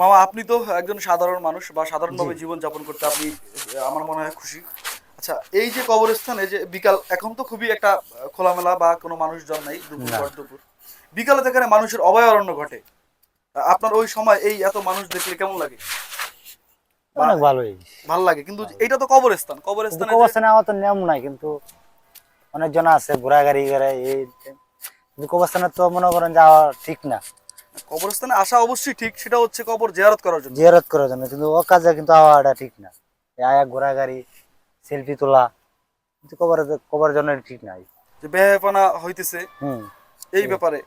মামা আপনি তো একজন সাধারণ মানুষ বা সাধারণভাবে জীবন যাপন করতে আপনি আমার মনে হয় খুশি। আচ্ছা, এই যে কবরস্থান, এই যে বিকাল এখন তো খুবই একটা খোলামেলা বা কোনো মানুষজন নাই, দুপুর না, ভর দুপুর বিকালে তো এখানে মানুষের অভয়ারণ্য ঘটে। আপনার ওই সময় এই এত মানুষ দেখলে কেমন লাগে বা অনেক ভালোই। ভাল লাগে? কিন্তু ভালো। এটা তো কবরস্থান, কিন্তু কবরস্থানে যে কবরস্থানে আমার তো নিয়ম নাই, কিন্তু অনেকজন আছে ঘোরাঘুরি করে এই, কিন্তু কবরস্থানে তো মনে করেন যাওয়া ঠিক না। কবরস্থানে আসা অবশ্যই ঠিক, সেটা হচ্ছে কবর জিয়ারত করার জন্য। জিয়ারত করার জন্য, কিন্তু ও কাজে কিন্তু আওয়াটা ঠিক না। এই আয়া ঘোরাঘুরি, সেলফি তোলা, কিন্তু কবরের জন্য এটা ঠিক নাই। যে বেহায়াপনা হইতেছে হুম। এই এই ব্যাপারে,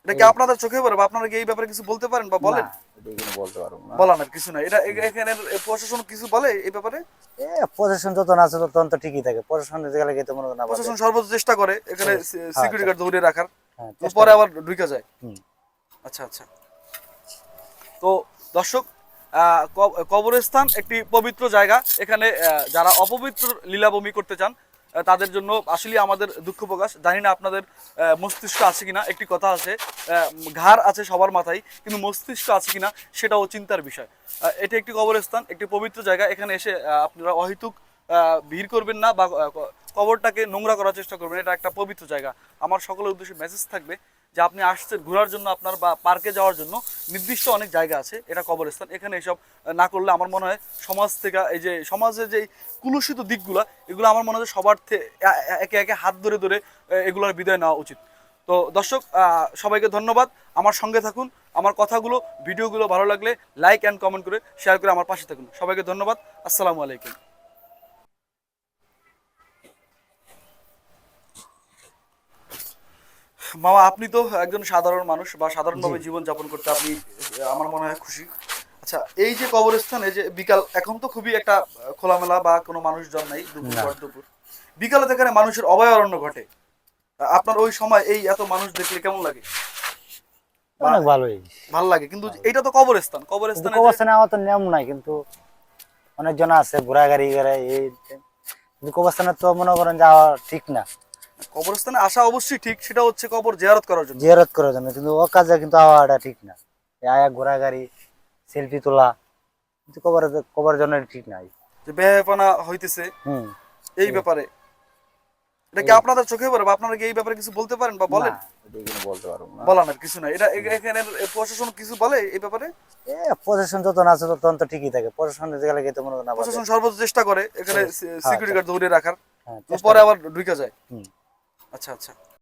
এটা কি এই আপনাদের চোখে পড়ে বা আপনারা কি এই ব্যাপারে কিছু বলতে পারেন বা না, বলেন? এটা কিন্তু বলতে পারবো না। বলার কিছু নাই, এটা হুম। এখানে প্রশাসন কিছু বলে এই ব্যাপারে? এ প্রশাসন যত না আছে তখন তো ঠিকই থাকে, প্রশাসন গেলে তো মনে করেন আবার প্রশাসন সর্বোচ্চ চেষ্টা করে এখানে হ্যাঁ সিকিউরিটি গার্ড ধরে রাখার, হ্যাঁ, কিন্তু চেষ্টা পরে করি। আবার ঢুকে যায়। হুম। আচ্ছা আচ্ছা। তো দর্শক, কবরস্থান একটি পবিত্র জায়গা। এখানে যারা অপবিত্র লীলাভূমি করতে চান তাদের জন্য আসলে আমাদের দুঃখ প্রকাশ। জানি না আপনাদের মস্তিষ্ক আছে কিনা। একটি কথা আছে, ঘাড় আছে সবার মাথায়, কিন্তু মস্তিষ্ক আছে কিনা সেটাও চিন্তার বিষয়। এটি একটি কবরস্থান, একটি পবিত্র জায়গা। এখানে এসে আপনারা অহেতুক ভিড় করবেন না বা কবরটাকে নোংরা করার চেষ্টা করবেন। এটা একটা পবিত্র জায়গা। আমার সকলের উদ্দেশ্যে মেসেজ থাকবে যে আপনি আসছেন ঘোরার জন্য, আপনার বা পার্কে যাওয়ার জন্য নির্দিষ্ট অনেক জায়গা আছে, এটা কবরস্থান। এখানে এসব না করলে আমার মনে হয় সমাজ থেকে এই যে সমাজের যে কুলুষিত দিকগুলো, এগুলো আমার মনে হয় সবার একে একে হাত ধরে ধরে এগুলোর বিদায় নেওয়া উচিত। তো দর্শক, সবাইকে ধন্যবাদ। আমার সঙ্গে থাকুন। আমার কথাগুলো, ভিডিওগুলো ভালো লাগলে লাইক অ্যান্ড কমেন্ট করে শেয়ার করে আমার পাশে থাকুন। সবাইকে ধন্যবাদ। আসসালামু আলাইকুম। মামা আপনি তো একজন সাধারণ মানুষ বা জি। সাধারণভাবে জীবন যাপন করতে আপনি আমার মনে হয় খুশি। আচ্ছা, এই যে কবরস্থান, এই যে বিকাল এখন তো খুবই একটা খোলামেলা বা কোনো মানুষজন নাই, দুপুর না, ভর দুপুর বিকালে তো এখানে মানুষের অভয়ারণ্য ঘটে। আপনার ওই সময় এই এত মানুষ দেখলে কেমন লাগে বা অনেক ভালোই। ভাল লাগে? কিন্তু ভালো। এটা তো কবরস্থান, কিন্তু কবরস্থানে যে কবরস্থানে আমার তো নিয়ম নাই, কিন্তু অনেকজন আছে ঘোরাঘুরি করে এই, কিন্তু কবরস্থানে তো মনে করেন যাওয়া ঠিক না। কবরস্থানে আসা অবশ্যই ঠিক, সেটা হচ্ছে কবর জিয়ারত করার জন্য। জিয়ারত করার জন্য, কিন্তু ও কাজে কিন্তু আওয়াটা ঠিক না। এই আয়া ঘোরাঘুরি, সেলফি তোলা, কিন্তু কবরের জন্য এটা ঠিক নাই। যে বেহায়াপনা হইতেছে হুম। এই এই ব্যাপারে, এটা কি এই আপনাদের চোখে পড়ে বা আপনারা কি এই ব্যাপারে কিছু বলতে পারেন বা না, বলেন? এটা কিন্তু বলতে পারবো না। বলার কিছু নাই, এটা হুম। এখানে প্রশাসন কিছু বলে এই ব্যাপারে? এ প্রশাসন যত না আছে তখন তো ঠিকই থাকে, প্রশাসন গেলে তো মনে করেন আবার প্রশাসন সর্বোচ্চ চেষ্টা করে এখানে হ্যাঁ, সিকিউরিটি গার্ড ধরে রাখার, হ্যাঁ, কিন্তু চেষ্টা পরে করি। আবার ঢুকে যায়। হুম। আচ্ছা আচ্ছা।